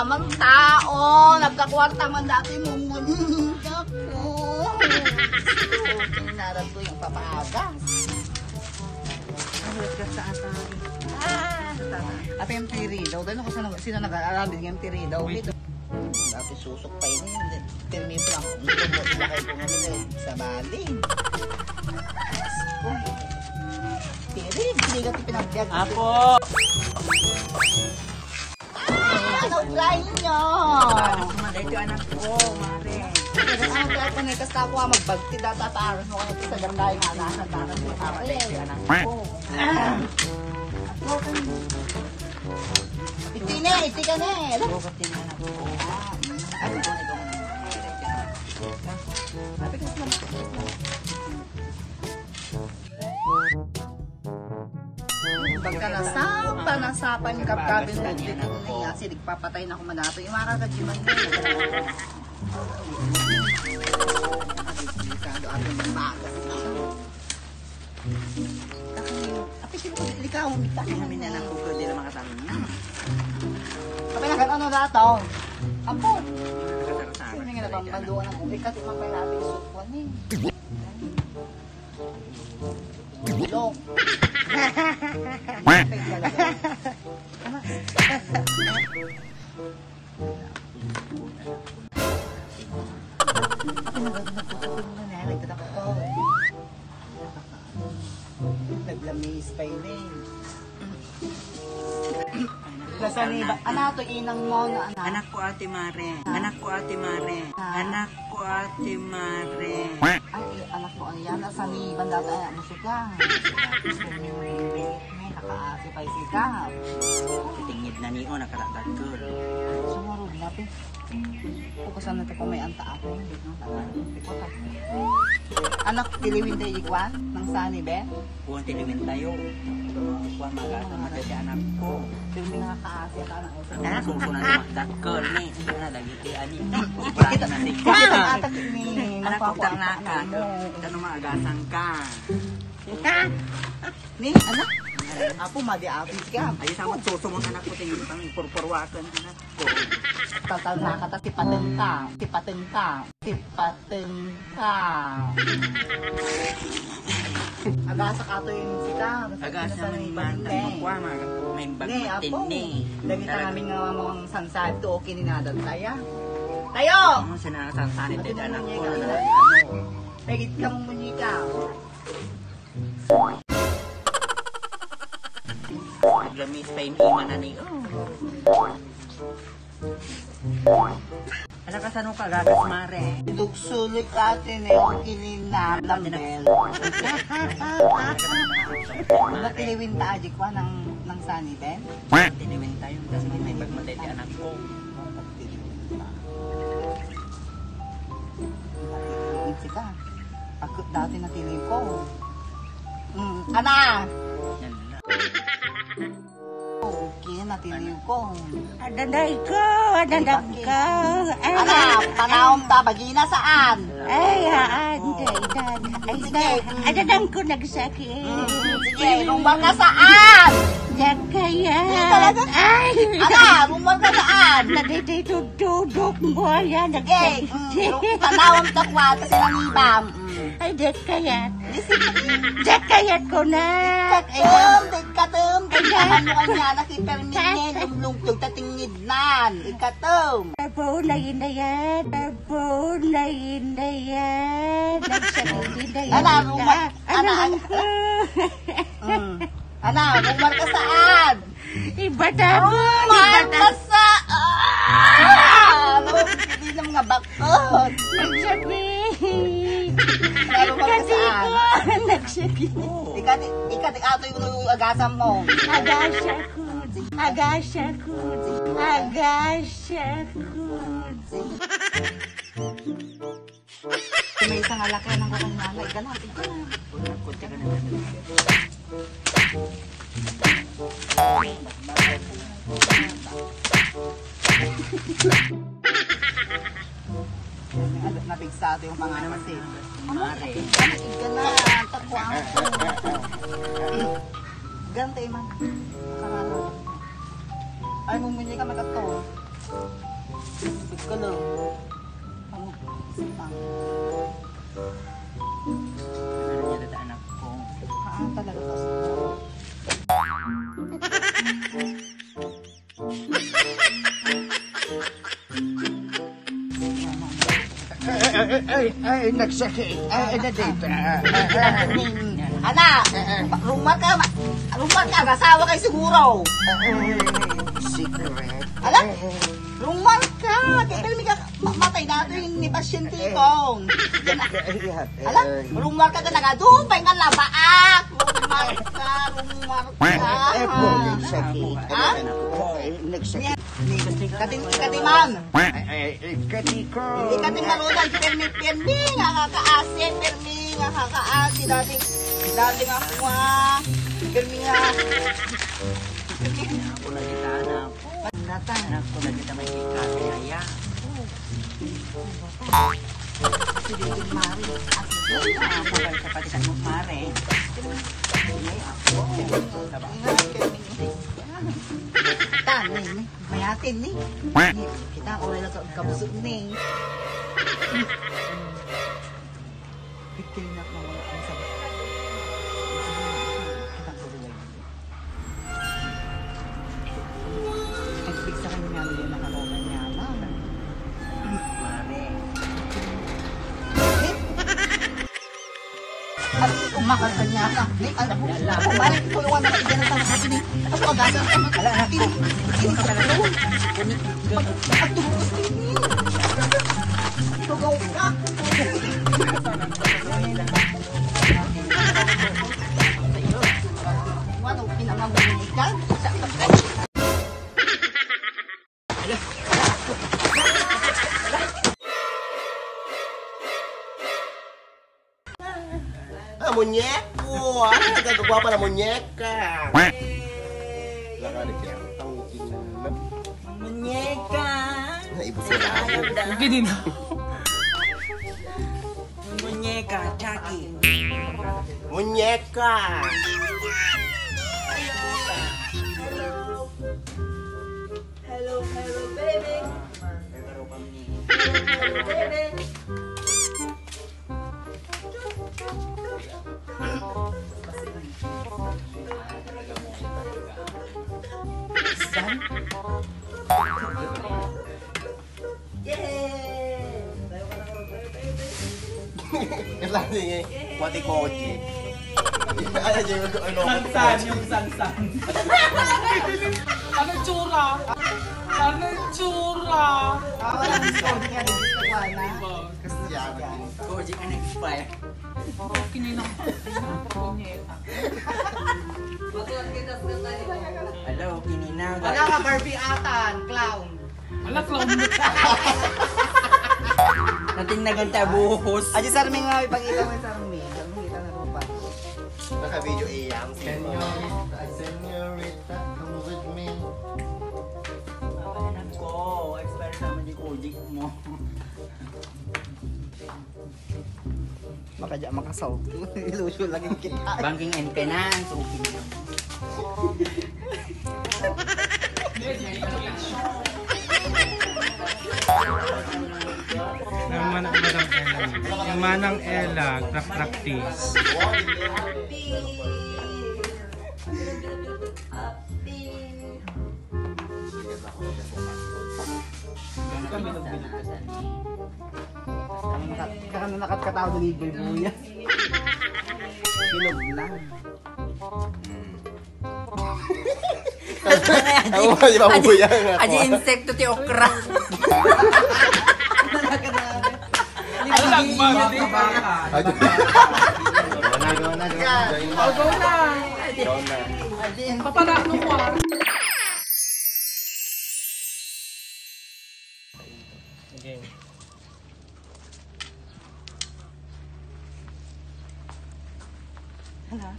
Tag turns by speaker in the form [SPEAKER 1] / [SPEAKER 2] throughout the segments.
[SPEAKER 1] man tao. Nagkakwarta man dati mong maninda ko. Kinaran ko yung papaagas.
[SPEAKER 2] Ahot ka sa atay.
[SPEAKER 1] Ate yung tiri daw. Dahil ako sino nag-aalabin yung tiri daw. Dati susok pa yun. Termi pa lang. Lakay ko namin sa bali. Tiri, hindi ka pinagbiag.
[SPEAKER 2] Apo!
[SPEAKER 1] Ano ugrahin nyo?
[SPEAKER 2] Sumaday ito anak ko, mare.
[SPEAKER 1] Ang kaya ko nikas ako magbagti data taras mo kayo sa gandang nga nasa taras mo.
[SPEAKER 2] Anak ko.
[SPEAKER 1] Iti na, iti ka na eh.
[SPEAKER 2] Ako kasi nga anak ko. Ano ko nito mo
[SPEAKER 1] Pagka nasapan yung kapkabin mo dito niya, kasi nagpapatay na ako manato. Yung mga kakajiman ko. Delikado ating magmagas na. Apisin ko, delikado.
[SPEAKER 2] kami na lang ko din ang mga tanong niya.
[SPEAKER 1] Kapag nagan ano na ito? Ampo.
[SPEAKER 2] Kasarasahan.
[SPEAKER 1] Sino nga nabambanduan ng uwi? Kasi mamay natin yung sukwan eh. Bulong. Naglamis pa yun eh. Lasa ni ba? Ano to inang mo na anak?
[SPEAKER 2] Anak ko ate Mare. Anak ko ate Mare. Anak ko ate Mare.
[SPEAKER 1] Ay, anak mo ano yan? Nasa ni banda tayo musika. May nakaasipay sika.
[SPEAKER 2] Titingid na niyo nakaratag ko.
[SPEAKER 1] Sumurog na pe. Pukusan na ito kung may anta ako. Anak, tiliwin tayo ikwan? Nang sani, be?
[SPEAKER 2] Kung tilimin tayo. Kuha magata madali anak ko.
[SPEAKER 1] Pero may nakakaasya ka ng isa.
[SPEAKER 2] Anak kung na namakdak ko ni. Sige na dagiti ani. Ibrahim na di ko.
[SPEAKER 1] Atak ni
[SPEAKER 2] Anak ko tang naka. Ito na maagasan ka.
[SPEAKER 1] Ni, anak? Apo, madi-apis ka.
[SPEAKER 2] Ay sa mat susumon anak ko tingin pang ipurpurwakan anak ko.
[SPEAKER 1] Tatal na kata tipateng ka. Tipateng ka. Tipateng ka. Agasa ka to yung sika.
[SPEAKER 2] Agasa ng banda mo kwa may bagmatin ni.
[SPEAKER 1] Lagi ta namin nga mga sansad to okay ni nadan saya. Tayo!
[SPEAKER 2] Ano sinasansanit din anak ko na ano.
[SPEAKER 1] Pagit ka mong munyika.
[SPEAKER 2] Naglamis pa yung ima na ni. Anak ka saan ka gagas mare?
[SPEAKER 1] Tugsulik atin eh. Kininap ng bel. Natiliwin ta ajik wa ng sani ben?
[SPEAKER 2] Tiniwin tayo kasi may pagmatay di anak ko.
[SPEAKER 1] Itsi ka. Ako dati natiliw ko. Ana!
[SPEAKER 2] Yan na.
[SPEAKER 1] Okay, natiliw ko.
[SPEAKER 3] Adaday ko, adadag ko.
[SPEAKER 1] Ana, panahon ta, bagina saan?
[SPEAKER 3] Ay, dad. Ay,
[SPEAKER 1] Sige.
[SPEAKER 3] adadang ko nagsakit.
[SPEAKER 1] Sige, lumbar ka saan?
[SPEAKER 3] Kaya.
[SPEAKER 1] Talaga?
[SPEAKER 3] Ay,
[SPEAKER 1] Ana, lumbar ka saan?
[SPEAKER 3] naditutudok mo yan.
[SPEAKER 1] Sige, panahon ta kwa, kasi nanibam.
[SPEAKER 3] Ay, kaya. Kayat ko na.
[SPEAKER 1] Ikatum, ikahan mo kanya, nakipermine, lumlungtog, tatingid nan, ikatum.
[SPEAKER 3] Napunayin na yan. Nagsakit na yan.
[SPEAKER 1] Ana, lumar, ana, ana, lumar ka saan?
[SPEAKER 3] Ibata mo.
[SPEAKER 1] Lumar ka saan? Hindi na mga bakot.
[SPEAKER 3] Nagsakit.
[SPEAKER 1] Lumar ka saan?
[SPEAKER 3] Nagsakit.
[SPEAKER 1] Ikat ato yung agasan mo.
[SPEAKER 3] Agasha ko.
[SPEAKER 1] May isang alakay ng kakang nanay. Ganatin ko na.
[SPEAKER 2] Kunti ka na.
[SPEAKER 1] Nabigsato yung pangalan kasi.
[SPEAKER 2] Mare.
[SPEAKER 1] Gana, takwang ko. Gantay man. Karalo. Ay, mumunyi ka matato. ko lang. Ano?
[SPEAKER 2] Ano niya dada anak ko?
[SPEAKER 1] Talaga kasi.
[SPEAKER 4] Ay, nagsakit.
[SPEAKER 1] Anak! Rumar ka, nasawa kayo siguro.
[SPEAKER 4] Secret.
[SPEAKER 1] Alam? Rumar ka! Kaya may matay natin ni pasyente ko. Alam? Rumar ka na nagadupay nga labaak. Rumar ka.
[SPEAKER 4] Nagsakit.
[SPEAKER 1] Ha?
[SPEAKER 4] Nagsakit.
[SPEAKER 1] Katiman.
[SPEAKER 4] Katiko.
[SPEAKER 1] Ikating marunong permi nga kakaasin, permi nga kakaasin. Dati nga ako nga. Permi nga.
[SPEAKER 2] Ako na kita anak. Anak ko na kita may ikakaya.
[SPEAKER 1] Sige, Mari.
[SPEAKER 2] Mabal ka pati sa mare. Ay, ako.
[SPEAKER 1] Tanay ni. Mayatin ni. Kita ko rin lang kabusog ni. Pikil na ako wala ang sabi. Kita ko rin lang. Nag-speak sa kanya nga nila nakalaman niya.
[SPEAKER 2] Mare.
[SPEAKER 1] At umakal ka niya ka. Alam mo, bumalik ko yung mga iyan ng tanong ni. Ako agasan ka man. Ala, ini ka pala doon. At tugos ni. Tugaw ka. Ano, pinangagunin ka?
[SPEAKER 4] Muñeco! Ano nagagawa pa na muñeka? Lakalit siya. Ang kinam.
[SPEAKER 2] Munyeka.
[SPEAKER 4] Naibos na lang.
[SPEAKER 2] Munyeka, Chucky.
[SPEAKER 4] Muñeka!
[SPEAKER 2] Hello, baby.
[SPEAKER 4] Kailangan niya pati koji. Ano niya yung ano?
[SPEAKER 5] Sansan, yung sansan. Ano tsura? Ano tsura?
[SPEAKER 1] Wala ang score niya. Gusto ko na.
[SPEAKER 4] Kasi yan.
[SPEAKER 2] Koji ka nag-expire.
[SPEAKER 5] Kininang punyeta.
[SPEAKER 2] Hello, kininaw.
[SPEAKER 1] Wala ka Barbie atan, clown.
[SPEAKER 5] Wala, clown mo.
[SPEAKER 2] Nating naganta buhos.
[SPEAKER 1] Aji Sarming nga, ipakita mo yung Sarming. Sarming kita na rupa.
[SPEAKER 4] Naka-video iyang. Senorita, come with me.
[SPEAKER 2] Anak ko, expire naman yung koji mo.
[SPEAKER 1] Maka dyan makasaw. Ilusyo lagi kita.
[SPEAKER 2] Banking maintenance, okay na.
[SPEAKER 5] Yung Manang Ella, practice.
[SPEAKER 1] Kakano nakatkataw na ni Boy Buya. Bilog lang.
[SPEAKER 4] Ako ba, di ba bubuyang ako?
[SPEAKER 2] Aji insekto ti okra.
[SPEAKER 5] Alam mo, hindi ba?
[SPEAKER 4] Go na.
[SPEAKER 5] Go na. Papala mo ko.
[SPEAKER 1] Hala.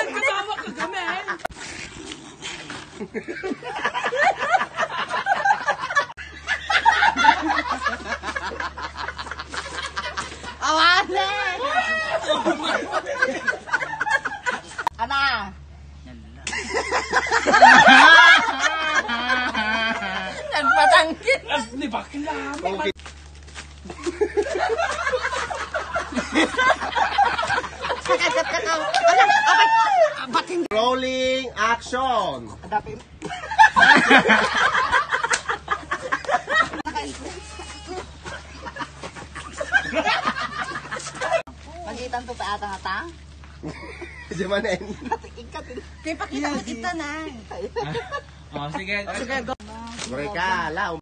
[SPEAKER 5] Nagkatawa ka gamen. di ba? Kailangan.
[SPEAKER 4] Okay. Rolling action.
[SPEAKER 1] Adapin. Magitan to pa ata nga ta?
[SPEAKER 4] Si Manen.
[SPEAKER 1] Ikatin.
[SPEAKER 2] Kaya pakita mo kita na.
[SPEAKER 5] Oh, sige.
[SPEAKER 2] Sige, go.
[SPEAKER 4] Mereka lah.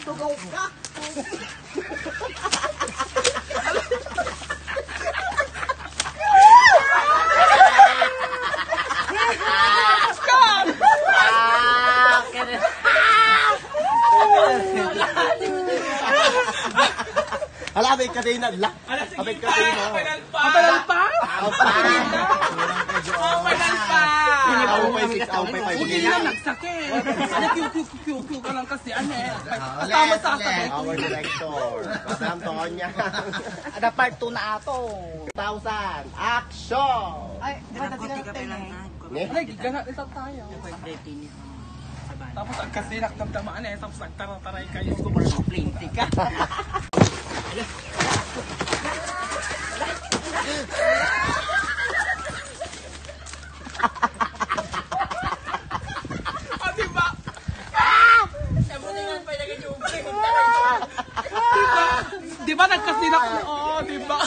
[SPEAKER 1] Tugaw ka.
[SPEAKER 4] Hala, abay ka din nagla. Abay ka din mo.
[SPEAKER 5] Apalan pa? Hindi na nagsakit. Ano, Q ka lang kasi, ano eh. Tama sa akin.
[SPEAKER 4] Our director. Kasam to niya.
[SPEAKER 1] Ada part 2 na ato.
[SPEAKER 4] 1,000. Action.
[SPEAKER 1] Ay,
[SPEAKER 2] Konti ka pa lang na.
[SPEAKER 4] Ne?
[SPEAKER 5] Ay, giganat isa tayo.
[SPEAKER 2] Pwede ni.
[SPEAKER 5] Tapos kasi nakdamdamaan eh, tapos nagtara-taray kayo.
[SPEAKER 2] Plinty ka.
[SPEAKER 5] Ah, diba? Diba nagkasinak? Oo, diba?